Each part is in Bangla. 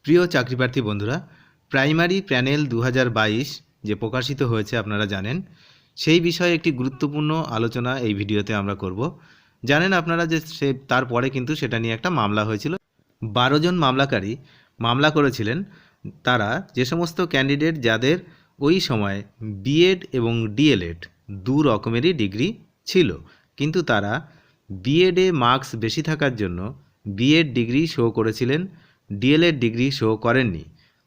প্রিয় চাকরিপ্রার্থী বন্ধুরা, প্রাইমারি প্যানেল 2022 যে প্রকাশিত হয়েছে আপনারা জানেন, সেই বিষয়ে একটি গুরুত্বপূর্ণ আলোচনা এই ভিডিওতে আমরা করব। জানেন আপনারা যে তারপরে কিন্তু সেটা নিয়ে একটা মামলা হয়েছিল। 12 জন মামলাকারী মামলা করেছিলেন। তারা যে সমস্ত ক্যান্ডিডেট যাদের ওই সময় বিএড এবং ডিএলএড দু রকমেরই ডিগ্রি ছিল, কিন্তু তারা বিএডে মার্কস বেশি থাকার জন্য বিএড ডিগ্রি শো করেছিলেন, ডিএলএড ডিগ্রি শো করেননি।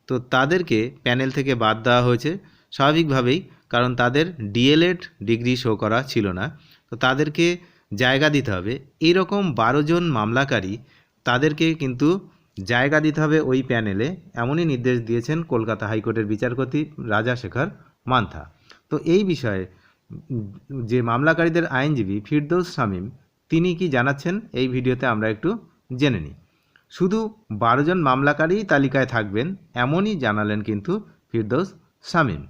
তো তাদেরকে প্যানেল থেকে বাদ দেওয়া হয়েছে স্বাভাবিকভাবেই, কারণ তাদের ডিএলএড ডিগ্রি শো করা ছিল না। তো তাদেরকে জায়গা দিতে হবে। এইরকম 12 জন মামলাকারী, তাদেরকে কিন্তু জায়গা দিতে হবে ওই প্যানেলে, এমনই নির্দেশ দিয়েছেন কলকাতা হাইকোর্টের বিচারপতি রাজাশেখর মান্থা। তো এই বিষয়ে যে মামলাকারীদের আইনজীবী ফিরদৌস শামীম, তিনি কি জানাচ্ছেন এই ভিডিওতে আমরা একটু জেনে নিই। শুধু 12 জন মামলাকারী তালিকায় থাকবেন এমনই জানালেন কিন্তু ফিরদৌস শামীম।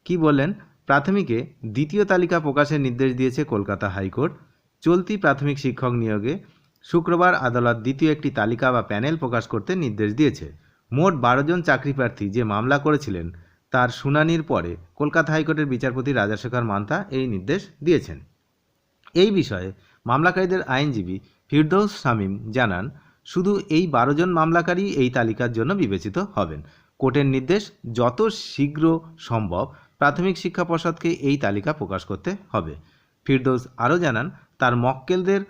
কি বললেন? প্রাথমিকে দ্বিতীয় তালিকা প্রকাশের নির্দেশ দিয়েছে কলকাতা হাইকোর্ট। চলতি প্রাথমিক শিক্ষক নিয়োগে শুক্রবার আদালত দ্বিতীয় একটি তালিকা বা প্যানেল প্রকাশ করতে নির্দেশ দিয়েছে। মোট 12 জন চাকরিপ্রার্থী যে মামলা করেছিলেন, তার শুনানির পরে কলকাতা হাইকোর্টের বিচারপতি রাজাশেখর মান্থা এই নির্দেশ দিয়েছেন। এই বিষয়ে মামলাকারীদের আইনজীবী ফিরদৌস শামীম জানান, শুধু এই 12 জন মামলাকারী এই তালিকার জন্য বিবেচিত হবেন। কোর্টের নির্দেশ, যত শীঘ্র সম্ভব প্রাথমিক শিক্ষা পর্ষদকে এই তালিকা প্রকাশ করতে হবে। ফিরদৌস আরও জানান, তার মক্কেলদের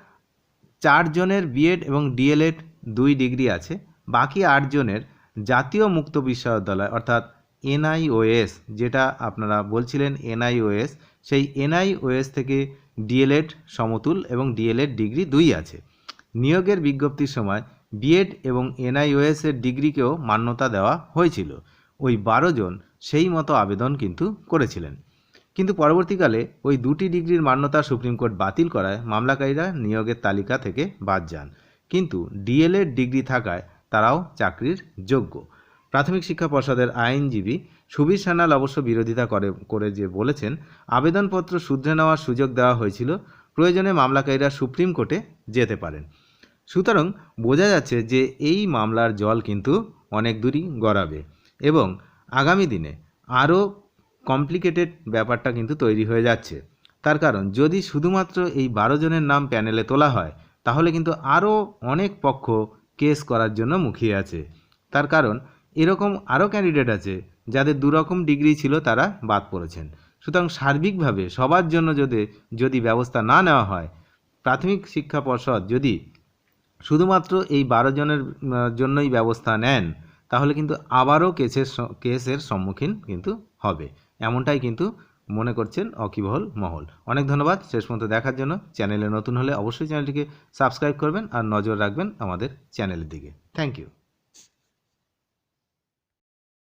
4 জনের বিএড এবং ডিএলএড 2 ডিগ্রি আছে। বাকি 8 জনের জাতীয় মুক্ত বিশ্ববিদ্যালয় অর্থাৎ এনআইওএস, যেটা আপনারা বলছিলেন এনআইওএস, সেই এনআইওএস থেকে ডিএলএড সমতুল এবং ডিএলএড ডিগ্রি 2 আছে। নিয়োগের বিজ্ঞপ্তির সময় বিএড এবং এনআইওএস এর ডিগ্রিকেও মান্যতা দেওয়া হয়েছিল। ওই 12 জন সেই মতো আবেদন কিন্তু করেছিলেন, কিন্তু পরবর্তীকালে ওই 2টি ডিগ্রির মান্যতা সুপ্রিম কোর্ট বাতিল করায় মামলাকারীরা নিয়োগের তালিকা থেকে বাদ যান, কিন্তু ডিএলএড ডিগ্রি থাকায় তারাও চাকরির যোগ্য। প্রাথমিক শিক্ষা পর্ষদের আইনজীবী সুবীর সান্যাল অবশ্য বিরোধিতা করে যে বলেছেন, আবেদনপত্র শুধরে নেওয়ার সুযোগ দেওয়া হয়েছিল, প্রয়োজনে মামলাকারীরা সুপ্রিম কোর্টে যেতে পারেন। সুতরাং বোঝা যাচ্ছে যে এই মামলার জল কিন্তু অনেক দূরই গড়াবে এবং আগামী দিনে আরও কমপ্লিকেটেড ব্যাপারটা কিন্তু তৈরি হয়ে যাচ্ছে। তার কারণ, যদি শুধুমাত্র এই 12 জনের নাম প্যানেলে তোলা হয়, তাহলে কিন্তু আরও অনেক পক্ষ কেস করার জন্য মুখিয়ে আছে। তার কারণ, এরকম আরও ক্যান্ডিডেট আছে যাদের 2 রকম ডিগ্রি ছিল, তারা বাদ পড়েছেন। সুতরাং সার্বিকভাবে সবার জন্য যদি ব্যবস্থা না নেওয়া হয়, প্রাথমিক শিক্ষা পর্ষদ যদি শুধুমাত্র এই 12 জনের জন্যই ব্যবস্থা নেন, তাহলে কিন্তু আবারও কেসের সম্মুখীন কিন্তু হবে, এমনটাই কিন্তু মনে করছেন অকিবহল মহল। অনেক ধন্যবাদ শেষ পর্যন্ত দেখার জন্য। চ্যানেলে নতুন হলে অবশ্যই চ্যানেলটিকে সাবস্ক্রাইব করবেন আর নজর রাখবেন আমাদের চ্যানেলের দিকে। Thank you.